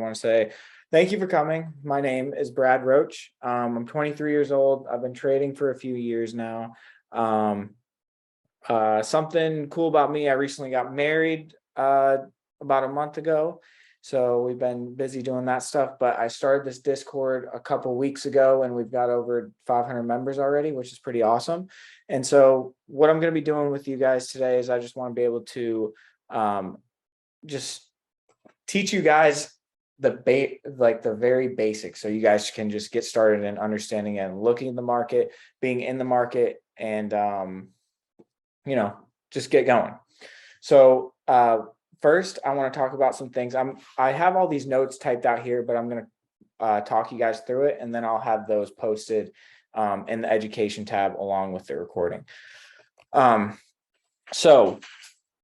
want to say thank you for coming. My name is Brad Roach. I'm 23 years old. I've been trading for a few years now. Something cool about me, I recently got married about a month ago. So we've been busy doing that stuff, but I started this Discord a couple weeks ago and we've got over 500 members already, which is pretty awesome. And so what I'm going to be doing with you guys today is I just want to be able to just teach you guys the very basics, so you guys can just get started in understanding and looking at the market, being in the market, and just get going. So first, I want to talk about some things. I have all these notes typed out here, but I'm going to talk you guys through it, and then I'll have those posted in the education tab along with the recording. So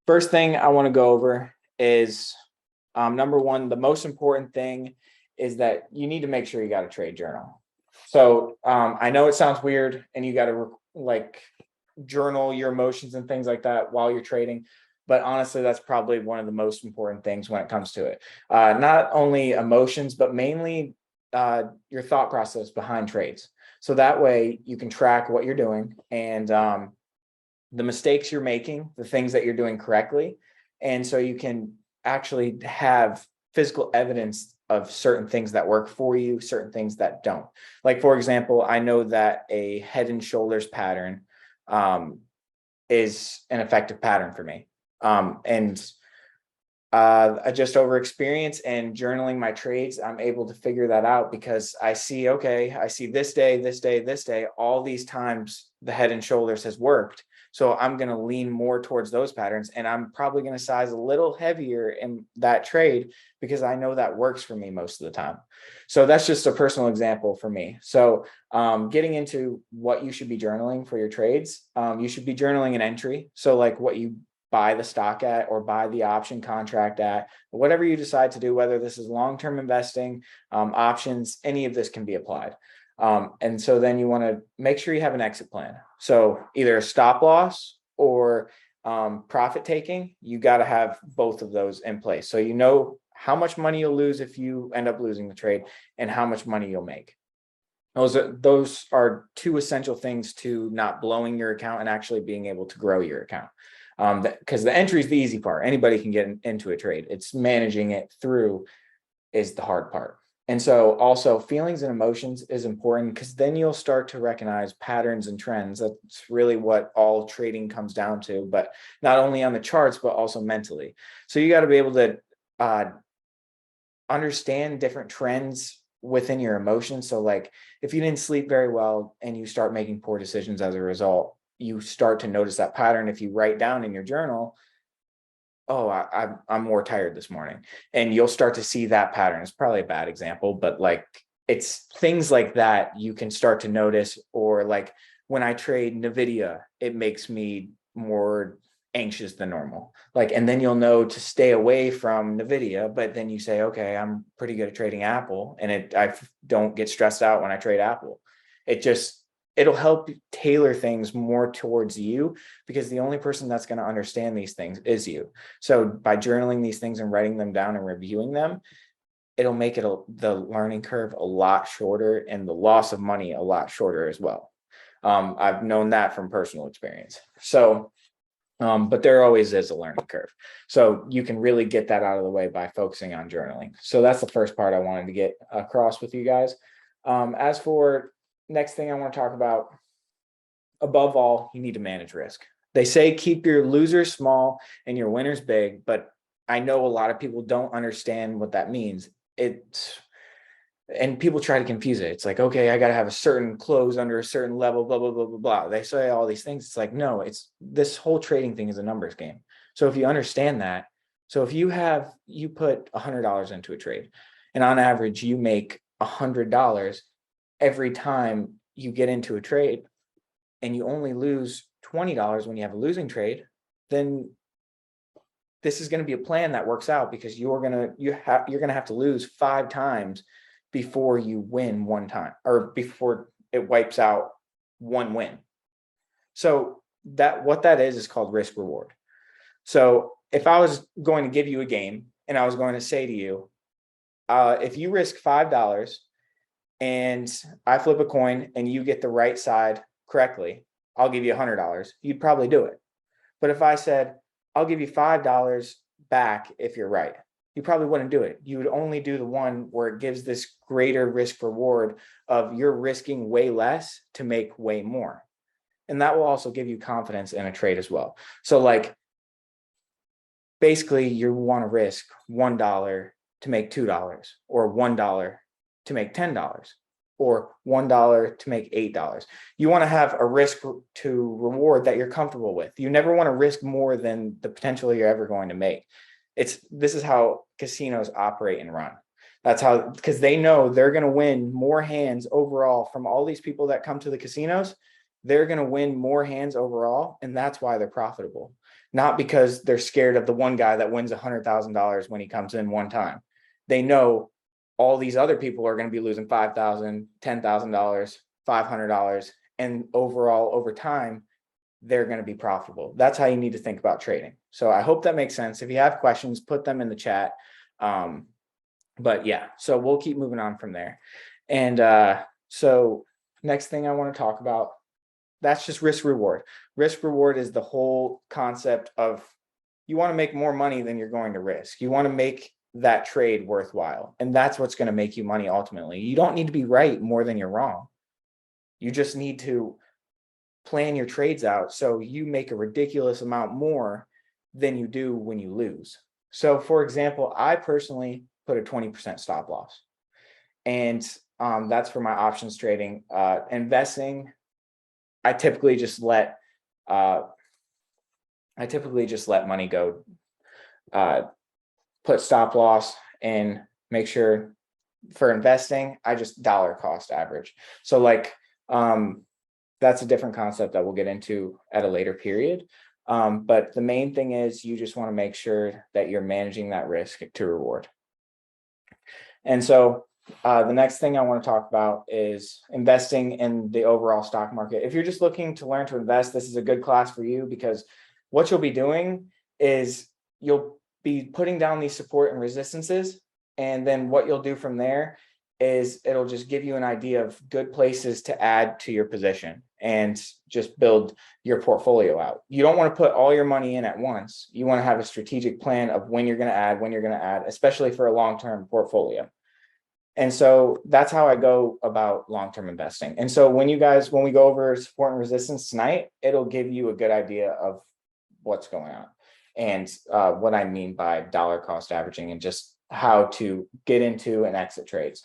first thing I want to go over is number one, the most important thing is that you need to make sure you got a trade journal. So I know it sounds weird and you got to journal your emotions and things like that while you're trading, but honestly, that's probably one of the most important things when it comes to it. Not only emotions, but mainly your thought process behind trades. So that way you can track what you're doing and the mistakes you're making, the things that you're doing correctly. And so you can actually have physical evidence of certain things that work for you, certain things that don't. Like, for example, I know that a head and shoulders pattern is an effective pattern for me. Just over experience and journaling my trades, I'm able to figure that out because I see this day, all these times the head and shoulders has worked. So I'm going to lean more towards those patterns, and I'm probably going to size a little heavier in that trade because I know that works for me most of the time. So that's just a personal example for me. So getting into what you should be journaling for your trades, you should be journaling an entry. So like what you buy the stock at or buy the option contract at, whatever you decide to do, whether this is long-term investing, options, any of this can be applied. And so then you want to make sure you have an exit plan. So either a stop loss or profit taking, you got to have both of those in place. So you know how much money you'll lose if you end up losing the trade and how much money you'll make. Those are two essential things to not blowing your account and actually being able to grow your account. Because the entry is the easy part. Anybody can get into a trade. It's managing it through is the hard part. And so also feelings and emotions is important because then you'll start to recognize patterns and trends. That's really what all trading comes down to, but not only on the charts, but also mentally. So you got to be able to understand different trends within your emotions. So like if you didn't sleep very well and you start making poor decisions as a result, you start to notice that pattern. If you write down in your journal, I'm more tired this morning, and you'll start to see that pattern. It's probably a bad example, but like it's things like that you can start to notice. Or like when I trade NVIDIA, it makes me more anxious than normal. Like, and then you'll know to stay away from NVIDIA, but then you say, okay, I'm pretty good at trading Apple, and I don't get stressed out when I trade Apple. It'll help tailor things more towards you because the only person that's going to understand these things is you. So by journaling these things and writing them down and reviewing them, it'll make the learning curve a lot shorter and the loss of money a lot shorter as well. I've known that from personal experience. So, but there always is a learning curve. So you can really get that out of the way by focusing on journaling. So that's the first part I wanted to get across with you guys. As for next thing I want to talk about, above all, you need to manage risk. They say keep your losers small and your winners big, but I know a lot of people don't understand what that means. And people try to confuse it. It's like, okay, I got to have a certain close under a certain level, blah, blah, blah, blah, blah. They say all these things. It's like, no, this whole trading thing is a numbers game. So if you understand that, so if you put $100 into a trade and on average you make $100 every time you get into a trade and you only lose $20 when you have a losing trade, then this is going to be a plan that works out because you're going to have to lose 5 times before you win one time, or before it wipes out one win. So what that is called risk reward. So if I was going to give you a game and I was going to say to you, if you risk $5 and I flip a coin and you get the right side correctly, I'll give you $100. You'd probably do it. But if I said, I'll give you $5 back if you're right, you probably wouldn't do it. You would only do the one where it gives this greater risk reward of you're risking way less to make way more. And that will also give you confidence in a trade as well. So like, basically you want to risk $1 to make $2, or $1 to make $10, or $1 to make $8. You want to have a risk to reward that you're comfortable with. You never want to risk more than the potential you're ever going to make. This is how casinos operate and run. That's how, because they know they're going to win more hands overall from all these people that come to the casinos. They're going to win more hands overall, and that's why they're profitable. Not because they're scared of the one guy that wins $100,000 when he comes in one time. They know all these other people are going to be losing $5,000, $10,000, $500, and overall over time, they're going to be profitable. That's how you need to think about trading. So I hope that makes sense. If you have questions, put them in the chat. But yeah, so we'll keep moving on from there. And so next thing I want to talk about, that's just risk reward. Risk reward is the whole concept of you want to make more money than you're going to risk. You want to make that trade worthwhile. And that's what's going to make you money ultimately. You don't need to be right more than you're wrong. You just need to plan your trades out so you make a ridiculous amount more than you do when you lose. So for example, I personally put a 20% stop loss. And that's for my options trading. Investing, I typically just let money go, put stop loss, and make sure for investing, I just dollar cost average. So like, that's a different concept that we'll get into at a later period. But the main thing is you just want to make sure that you're managing that risk to reward. And so the next thing I want to talk about is investing in the overall stock market. If you're just looking to learn to invest, this is a good class for you, because what you'll be doing is you'll be putting down these support and resistances. And then what you'll do from there is it'll just give you an idea of good places to add to your position and just build your portfolio out. You don't want to put all your money in at once. You want to have a strategic plan of when you're going to add, especially for a long-term portfolio. And so that's how I go about long-term investing. And so when we go over support and resistance tonight, it'll give you a good idea of what's going on and what I mean by dollar cost averaging and just how to get into and exit trades.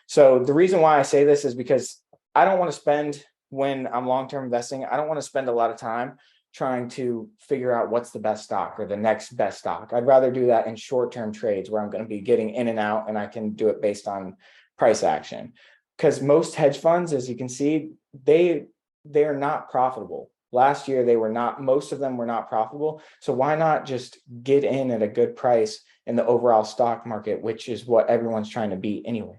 So the reason why I say this is because I don't want to spend, when I'm long-term investing, I don't want to spend a lot of time trying to figure out what's the best stock or the next best stock. I'd rather do that in short-term trades where I'm going to be getting in and out, and I can do it based on price action. Because most hedge funds, as you can see, they are not profitable. Last year, most of them were not profitable. So why not just get in at a good price in the overall stock market, which is what everyone's trying to beat anyways.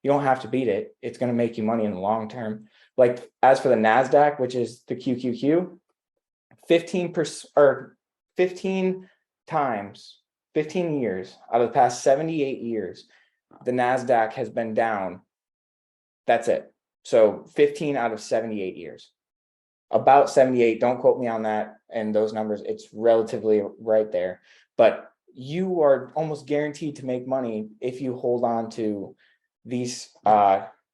You don't have to beat it. It's going to make you money in the long term. Like as for the NASDAQ, which is the QQQ, 15% or 15 times, 15 years out of the past 78 years, the NASDAQ has been down. That's it. So 15 out of 78 years. About 78, don't quote me on that and those numbers. It's relatively right there. But you are almost guaranteed to make money if you hold on to these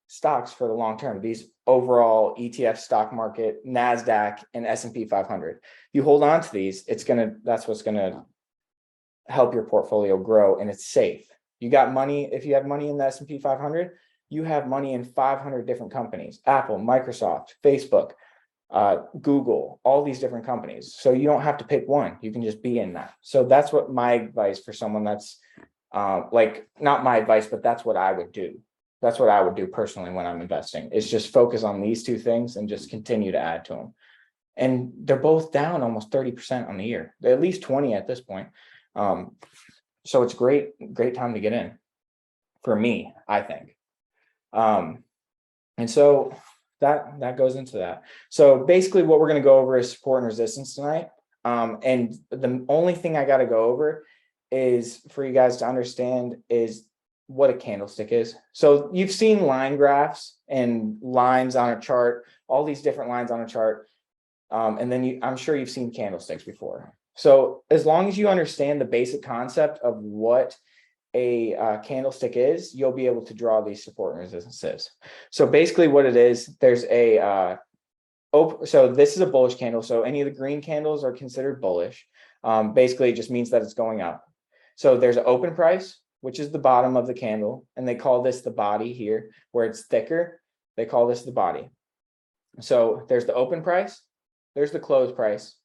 stocks for the long term, these overall ETF stock market, NASDAQ and S&P 500. If you hold on to these, that's what's going to help your portfolio grow, and it's safe. You got money. If you have money in the S&P 500, you have money in 500 different companies: Apple, Microsoft, Facebook, Google, all these different companies. So you don't have to pick one. You can just be in that. So that's what my advice for someone that's not my advice, but that's what I would do. That's what I would do personally when I'm investing, is just focus on these two things and just continue to add to them. And they're both down almost 30% on the year. They're at least 20 at this point. So it's great time to get in for me, I think. And so that goes into that. So basically what we're going to go over is support and resistance tonight. And the only thing I got to go over is for you guys to understand is what a candlestick is. So you've seen line graphs and lines on a chart, all these different lines on a chart. And then I'm sure you've seen candlesticks before. So as long as you understand the basic concept of what a candlestick is, you'll be able to draw these support and resistances. So basically what it is, there's a so this is a bullish candle. So any of the green candles are considered bullish. Basically, it just means that it's going up. So there's an open price, which is the bottom of the candle, and they call this the body here, where it's thicker. They call this the body. So there's the open price, there's the close price,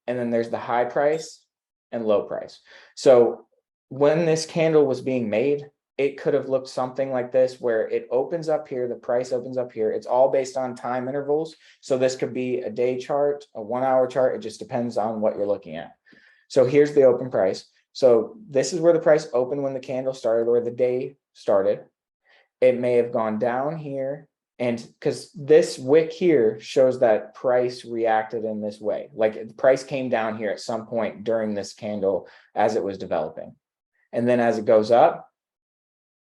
and then there's the high price and low price. So when this candle was being made, it could have looked something like this, where it opens up here, the price opens up here. It's all based on time intervals. So this could be a day chart, a 1 hour chart. It just depends on what you're looking at. So here's the open price. So this is where the price opened when the candle started, or the day started. It may have gone down here, and because this wick here shows that price reacted in this way, like the price came down here at some point during this candle as it was developing. And then as it goes up,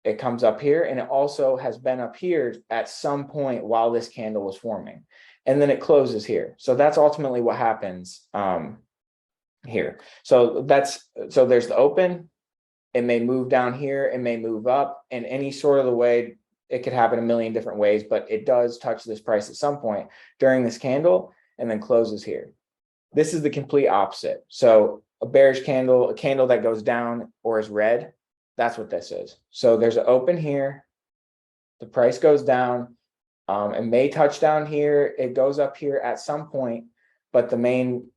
it comes up here, and it also has been up here at some point while this candle was forming, and then it closes here. So that's ultimately what happens here. So there's the open. It may move down here, it may move up in any sort of the way. It could happen a million different ways, but it does touch this price at some point during this candle and then closes here. This is the complete opposite. So a bearish candle, a candle that goes down or is red, that's what this is. So there's an open here, the price goes down, it may touch down here, it goes up here at some point, but the main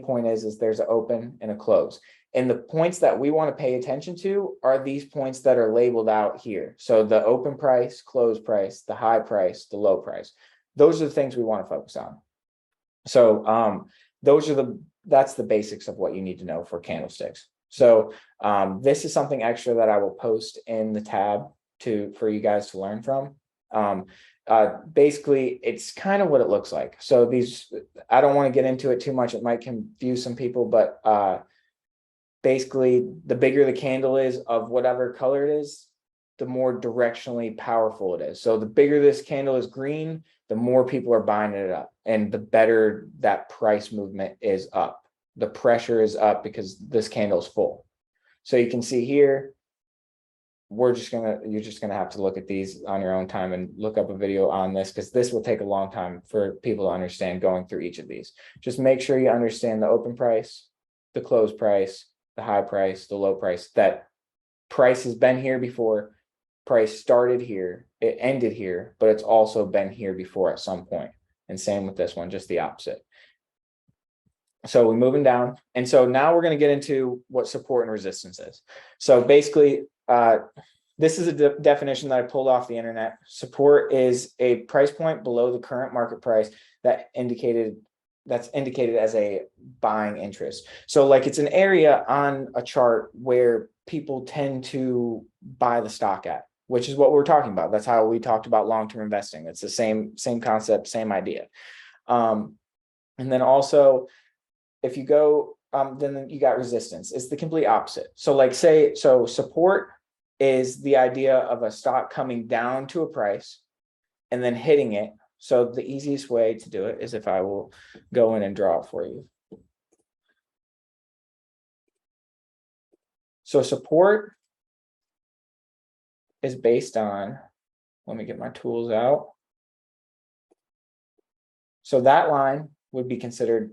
point is there's an open and a close. And the points that we want to pay attention to are these points that are labeled out here. So the open price, close price, the high price, the low price. Those are the things we want to focus on. So that's the basics of what you need to know for candlesticks. So this is something extra that I will post in the tab for you guys to learn from. Basically, it's kind of what it looks like. So I don't want to get into it too much. It might confuse some people, but basically, the bigger the candle is of whatever color it is, the more directionally powerful it is. So the bigger this candle is green, the more people are buying it up, and the better that price movement is up. The pressure is up because this candle is full. So you can see here, you're just gonna have to look at these on your own time and look up a video on this, because this will take a long time for people to understand going through each of these. Just make sure you understand the open price, the close price, the high price, the low price. That price has been here before, price started here, it ended here, but it's also been here before at some point. And same with this one, just the opposite. So we're moving down. And so now we're going to get into what support and resistance is. So basically, this is a definition that I pulled off the internet. Support is a price point below the current market price that's indicated as a buying interest. So like it's an area on a chart where people tend to buy the stock at, which is what we're talking about. That's how we talked about long-term investing. It's the same concept, same idea. And then also, if you go, then you got resistance. It's the complete opposite. So support is the idea of a stock coming down to a price and then hitting it. So the easiest way to do it is if I will go in and draw it for you. So support is based on, let me get my tools out. So that line would be considered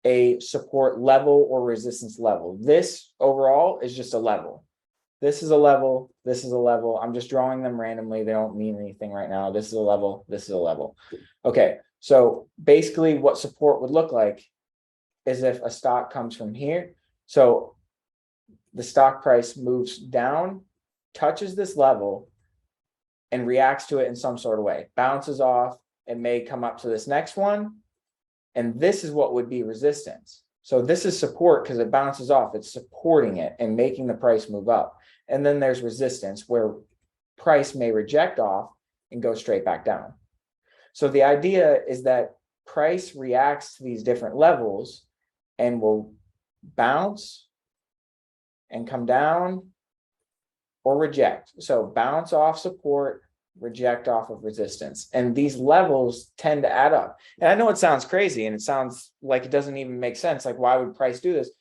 a support level or resistance level. This overall is just a level. This is a level, this is a level. I'm just drawing them randomly. They don't mean anything right now. This is a level, this is a level. Okay, so basically what support would look like is if a stock comes from here. So the stock price moves down, touches this level, and reacts to it in some sort of way. Bounces off, it may come up to this next one, and this is what would be resistance. So this is support because it bounces off, it's supporting it and making the price move up. And then there's resistance where price may reject off and go straight back down. So the idea is that price reacts to these different levels and will bounce and come down or reject. So bounce off support, reject off of resistance. And these levels tend to add up. And I know it sounds crazy and it sounds like it doesn't even make sense. Like, why would price do this?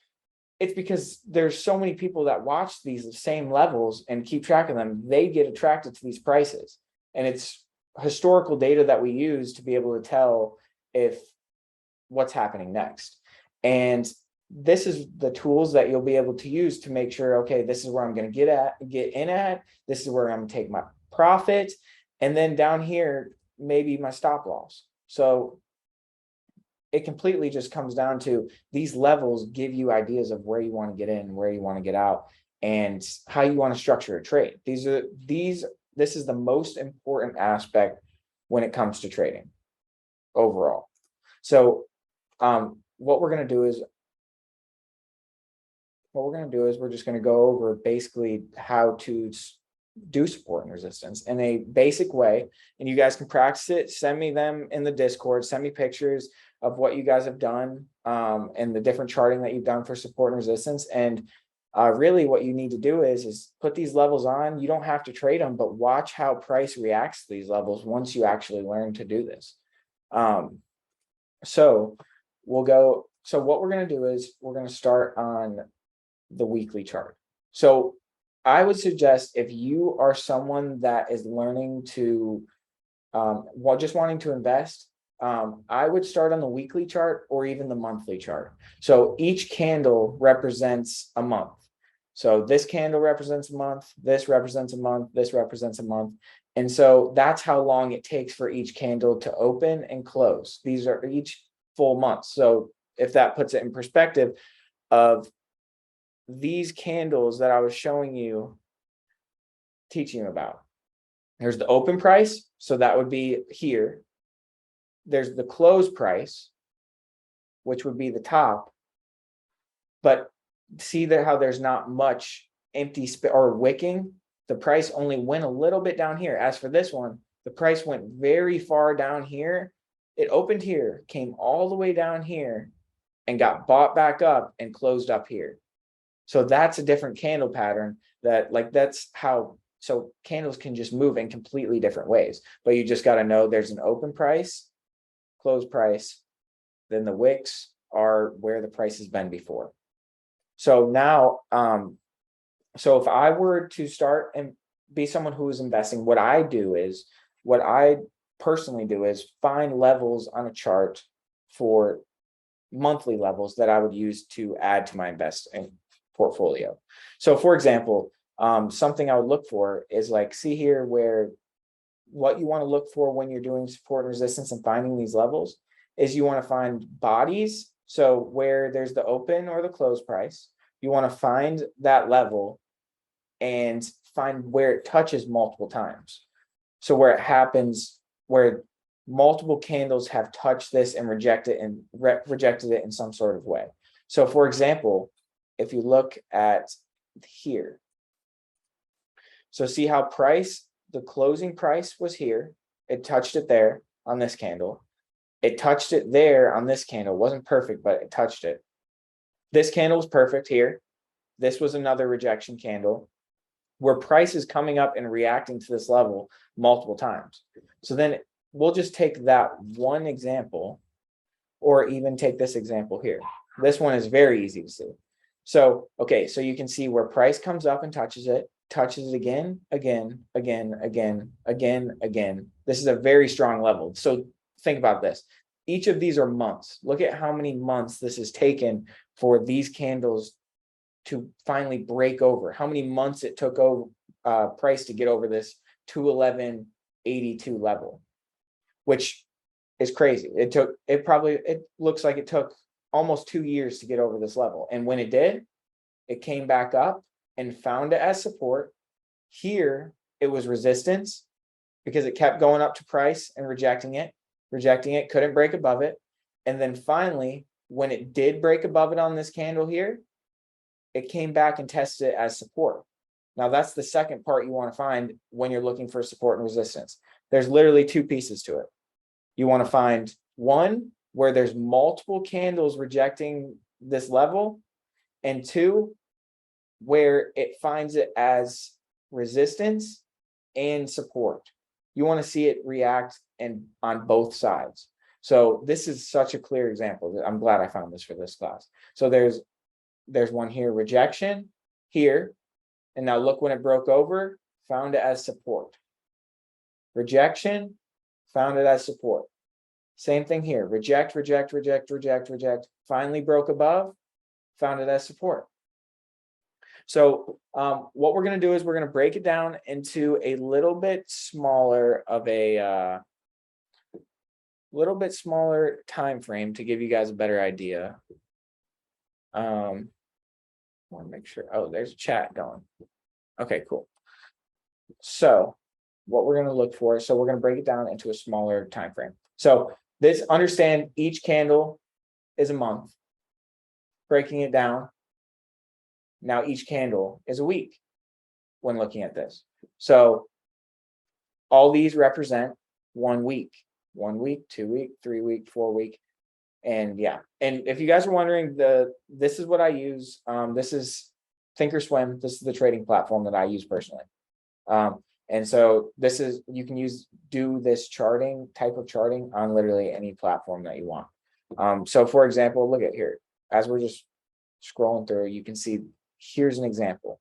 It's because there's so many people that watch these same levels and keep track of them. They get attracted to these prices. And it's historical data that we use to be able to tell if what's happening next. And this is the tools that you'll be able to use to make sure, okay, this is where I'm going to get in at. This is where I'm going to take my profit. And then down here, maybe my stop loss. So it completely just comes down to these levels give you ideas of where you want to get in, where you want to get out, and how you want to structure a trade. This is the most important aspect when it comes to trading overall. So what we're going to do is we're just going to go over basically how to do support and resistance in a basic way, and you guys can practice it. Send me them in the Discord, send me pictures of what you guys have done and the different charting that you've done for support and resistance. And really what you need to do is put these levels on. You don't have to trade them, but watch how price reacts to these levels once you actually learn to do this. So what we're going to do is we're going to start on the weekly chart. So I would suggest, if you are someone that is learning to just wanting to invest, I would start on the weekly chart or even the monthly chart. So each candle represents a month. So this candle represents a month, this represents a month, this represents a month. And so that's how long it takes for each candle to open and close. These are each full month. So if that puts it in perspective of these candles that I was showing you, teaching you about, there's the open price. So that would be here. There's the close price, which would be the top. But see that how there's not much empty or wicking. The price only went a little bit down here. As for this one, the price went very far down here. It opened here, came all the way down here, and got bought back up and closed up here. So that's a different candle pattern so candles can just move in completely different ways. But you just got to know there's an open price, close price, then the wicks are where the price has been before. So now, so if I were to start and be someone who is investing, what I personally do is find levels on a chart for monthly levels that I would use to add to my investing portfolio. So for example, something I would look for is see here where what you want to look for when you're doing support and resistance and finding these levels is you want to find bodies. So where there's the open or the close price, you want to find that level and find where it touches multiple times. So where it happens, where multiple candles have touched this and rejected it in some sort of way. So for example, if you look at here, so see how the closing price was here. It touched it there on this candle. It touched it there on this candle. It wasn't perfect, but it touched it. This candle was perfect here. This was another rejection candle where price is coming up and reacting to this level multiple times. So then we'll just take that one example, or even take this example here. This one is very easy to see. So, okay, so you can see where price comes up and touches it again. This is a very strong level. So think about this. Each of these are months. Look at how many months this has taken for these candles to finally break over. How many months it took price to get over this 211.82 level, which is crazy. It looks like it took almost 2 years to get over this level. And when it did, it came back up and found it as support. Here, it was resistance because it kept going up to price and rejecting it, couldn't break above it. And then finally, when it did break above it on this candle here, it came back and tested it as support. Now, that's the second part you want to find when you're looking for support and resistance. There's literally two pieces to it. You want to find one where there's multiple candles rejecting this level, and two, where it finds it as resistance and support. You want to see it react and on both sides. So this is such a clear example. I'm glad I found this for this class. So there's one here, rejection here. And now look, when it broke over, found it as support. Rejection, found it as support. Same thing here, reject, reject, reject, reject, reject. Finally broke above, found it as support. So what we're going to do is we're going to break it down into a little bit smaller of a time frame to give you guys a better idea. Want to make sure. Oh, there's a chat going. Okay, cool. So what we're going to look for, so we're going to break it down into a smaller time frame. So this, understand each candle is a month. Breaking it down, now each candle is a week when looking at this. So all these represent 1 week, 1 week, 2 week, 3 week, 4 week. And yeah, and if you guys are wondering, this is what I use. This is Thinkorswim. This is the trading platform that I use personally. And so this is, you can do this type of charting on literally any platform that you want. So for example, look at here, as we're just scrolling through, you can see, here's an example.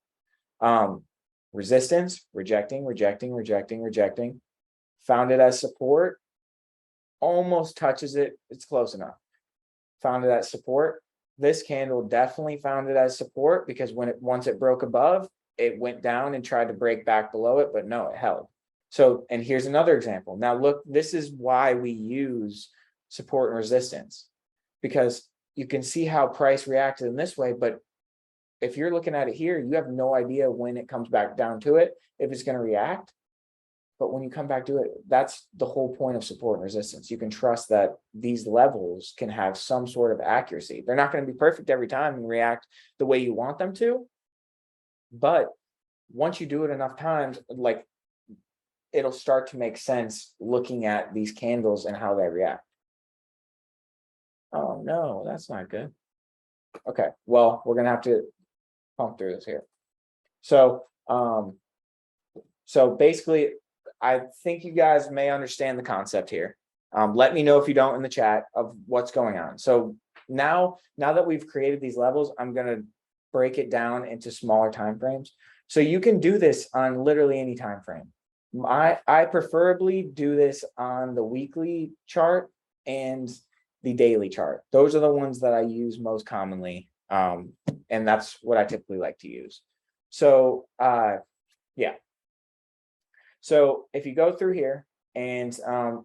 Resistance, rejecting, rejecting, rejecting, rejecting, found it as support, almost touches it. It's close enough. Found it as support. This candle definitely found it as support, because once it broke above, it went down and tried to break back below it, but no, it held. So, and here's another example. Now look, this is why we use support and resistance, because you can see how price reacted in this way, but if you're looking at it here, you have no idea when it comes back down to it, if it's going to react. But when you come back to it, that's the whole point of support and resistance. You can trust that these levels can have some sort of accuracy. They're not going to be perfect every time and react the way you want them to. But once you do it enough times, like, it'll start to make sense looking at these candles and how they react. Oh no, that's not good. Okay, well, we're gonna have to pump through this here. So basically, I think you guys may understand the concept here. Let me know if you don't in the chat of what's going on. So now that we've created these levels, I'm gonna break it down into smaller time frames. So you can do this on literally any time frame. I preferably do this on the weekly chart and the daily chart. Those are the ones that I use most commonly. And that's what I typically like to use. So yeah. So if you go through here, and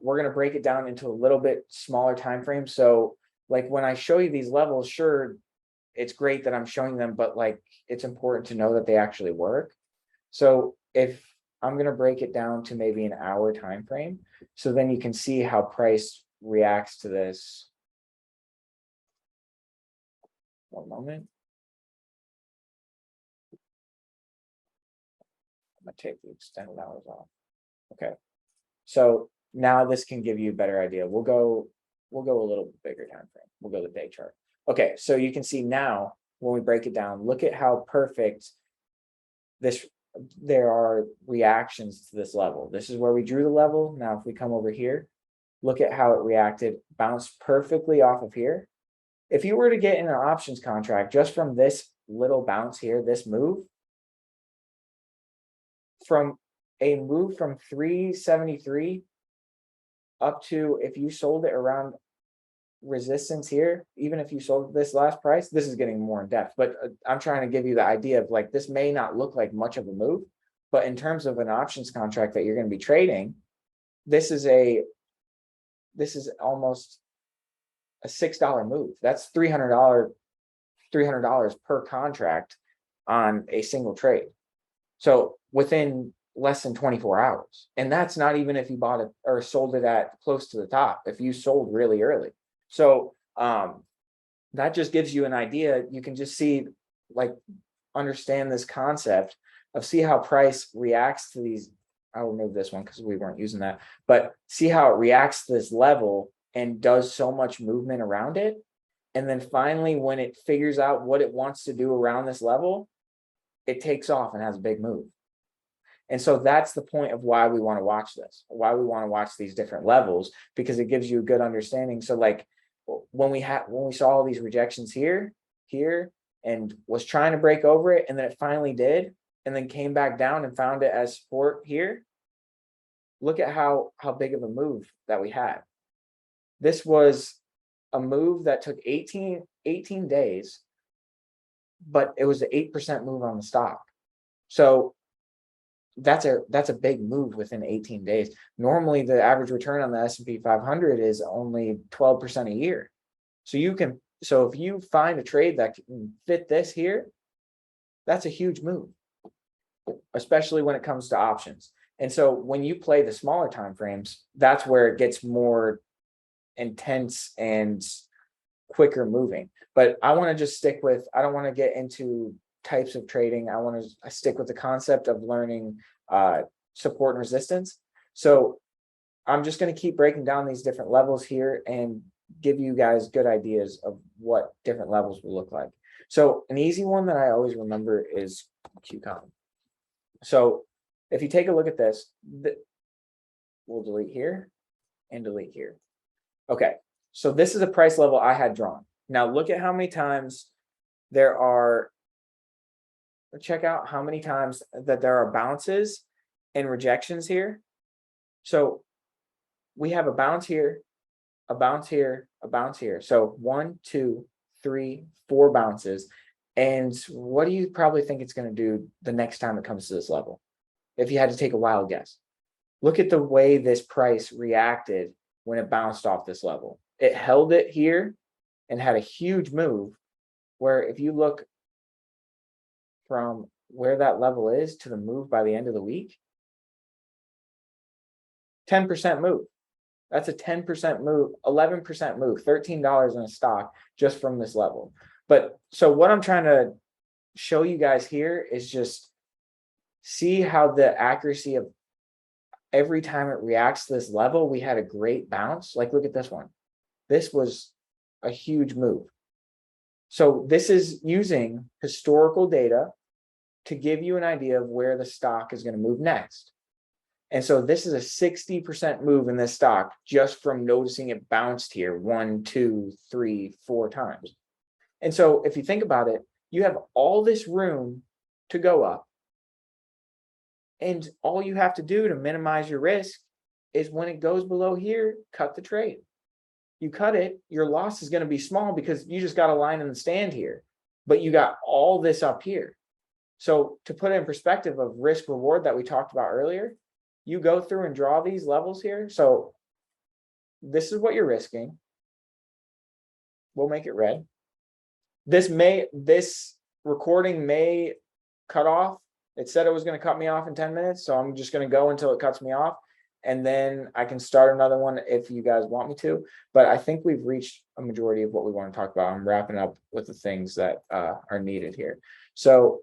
we're going to break it down into a little bit smaller time frame. So like when I show you these levels, sure, it's great that I'm showing them, but like, it's important to know that they actually work. So if I'm going to break it down to maybe an hour time frame, so then you can see how price reacts to this. One moment. I'm going to take the extended hours off. Okay. So now this can give you a better idea. We'll go a little bigger time frame. We'll go the day chart. Okay, so you can see now when we break it down, look at how perfect there are reactions to this level. This is where we drew the level. Now, if we come over here, look at how it reacted, bounced perfectly off of here. If you were to get in an options contract just from this little bounce here, this move, from a move from 373 up to, if you sold it around resistance here, even if you sold this last price, this is getting more in depth, but I'm trying to give you the idea of like, this may not look like much of a move, but in terms of an options contract that you're going to be trading, this is almost a $6 move. That's $300 per contract on a single trade. So within less than 24 hours. And that's not even if you bought it or sold it at close to the top, if you sold really early. So that just gives you an idea. You can just see, like, understand this concept of see how price reacts to these. I'll remove this one because we weren't using that, but see how it reacts to this level and does so much movement around it. And then finally, when it figures out what it wants to do around this level, it takes off and has a big move. And so that's the point of why we want to watch this, why we want to watch these different levels, because it gives you a good understanding. So like when we saw all these rejections here, and was trying to break over it, and then it finally did, and then came back down and found it as support here. Look at how big of a move that we had. This was a move that took 18 days, but it was an 8% move on the stock. So that's a big move within 18 days. Normally the average return on the S&P 500 is only 12% a year. So if you find a trade that can fit this here, that's a huge move, especially when it comes to options. And so when you play the smaller time frames, that's where it gets more intense and quicker moving. But I want to just stick with, I don't want to get into types of trading. I want to stick with the concept of learning support and resistance. So I'm just going to keep breaking down these different levels here and give you guys good ideas of what different levels will look like. So an easy one that I always remember is QCOM. So if you take a look at this, we'll delete here and delete here. Okay, so this is a price level I had drawn. Now look at how many times there are, check out how many times that there are bounces and rejections here. So we have a bounce here, a bounce here, a bounce here. So 1, 2, 3, 4 bounces. And what do you probably think it's going to do the next time it comes to this level? If you had to take a wild guess, look at the way this price reacted when it bounced off this level. It held it here and had a huge move, where if you look from where that level is to the move by the end of the week, 10% move. That's a 10% move, 11% move, $13 in a stock just from this level. But so what I'm trying to show you guys here is just see how the accuracy of every time it reacts to this level, we had a great bounce. Like, look at this one. This was a huge move. So this is using historical data to give you an idea of where the stock is going to move next. And so this is a 60% move in this stock just from noticing it bounced here 1, 2, 3, 4 times. And so if you think about it, you have all this room to go up. And all you have to do to minimize your risk is when it goes below here, cut the trade. You cut it, your loss is going to be small because you just got a line in the stand here, but you got all this up here. So to put it in perspective of risk reward that we talked about earlier, you go through and draw these levels here. So this is what you're risking. We'll make it red. This recording may cut off. It said it was going to cut me off in 10 minutes. So I'm just going to go until it cuts me off. And then I can start another one if you guys want me to. But I think we've reached a majority of what we want to talk about. I'm wrapping up with the things that are needed here. So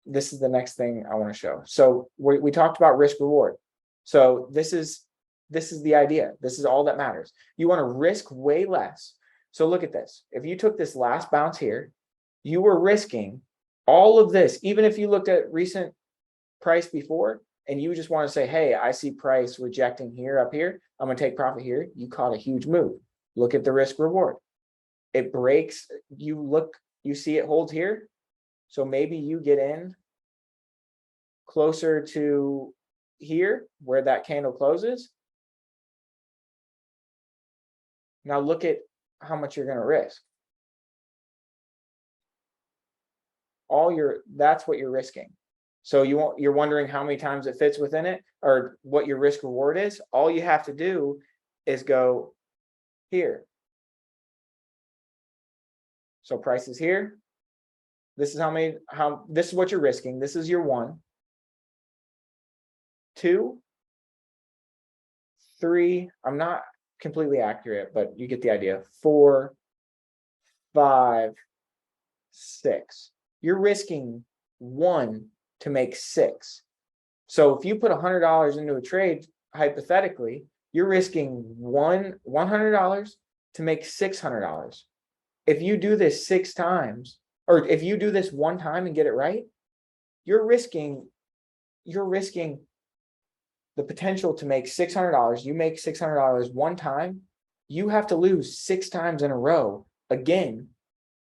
this is the next thing I want to show. So we talked about risk reward. So this is the idea. This is all that matters. You want to risk way less. So look at this. If you took this last bounce here, you were risking all of this. Even if you looked at recent price before and you just want to say, hey, I see price rejecting here up here, I'm going to take profit here. You caught a huge move. Look at the risk reward. It breaks. You see it holds here. So maybe you get in closer to here where that candle closes. Now look at how much you're going to risk. That's what you're risking. So you're wondering how many times it fits within it or what your risk reward is. All you have to do is go here. So price is here. This is this is what you're risking. This is your 1, 2, 3. I'm not completely accurate, but you get the idea. 4, 5, 6. You're risking 1 to make 6. So if you put $100 into a trade, hypothetically, you're risking $100 to make $600. If you do this 6 times, or if you do this 1 time and get it right, you're risking you're risking the potential to make $600. You make $600 one time, you have to lose 6 times in a row again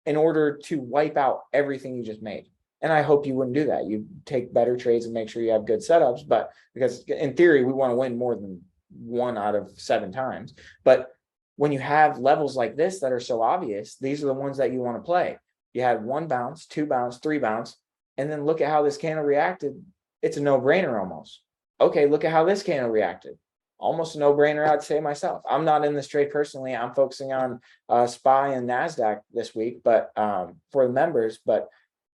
in order to wipe out everything you just made. And I hope you wouldn't do that. You take better trades and make sure you have good setups, but because in theory, we want to win more than 1 out of 7 times. But when you have levels like this that are so obvious, these are the ones that you want to play. You had 1 bounce, 2 bounce, 3 bounce, and then look at how this candle reacted. It's a no-brainer almost. Okay, look at how this candle reacted. Almost a no-brainer, I'd say myself. I'm not in this trade personally. I'm focusing on SPY and NASDAQ this week, but for the members. But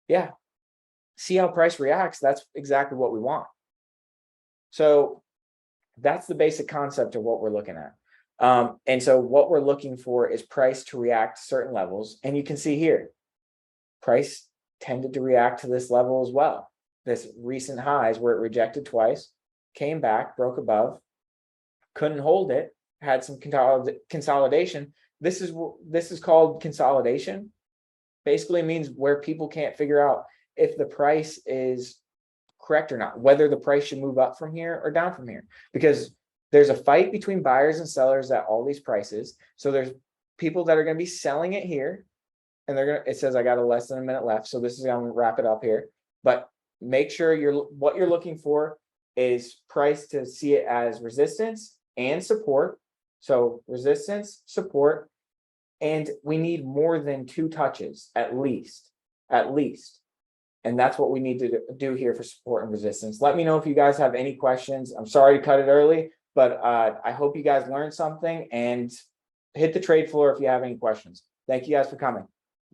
yeah, see how price reacts. That's exactly what we want. So that's the basic concept of what we're looking at. And so what we're looking for is price to react to certain levels. And you can see here, price tended to react to this level as well. This recent highs where it rejected twice, came back, broke above, couldn't hold it, had some consolidation. This is called consolidation. Basically means where people can't figure out if the price is correct or not, whether the price should move up from here or down from here, because there's a fight between buyers and sellers at all these prices. So there's people that are going to be selling it here, and it says I got less than a minute left, so this is going to wrap it up here. But make sure what you're looking for is price to see it as resistance and support. So resistance, support, and we need more than 2 touches at least. And that's what we need to do here for support and resistance. Let me know if you guys have any questions. I'm sorry to cut it early, but I hope you guys learned something, and hit the trade floor if you have any questions. Thank you guys for coming.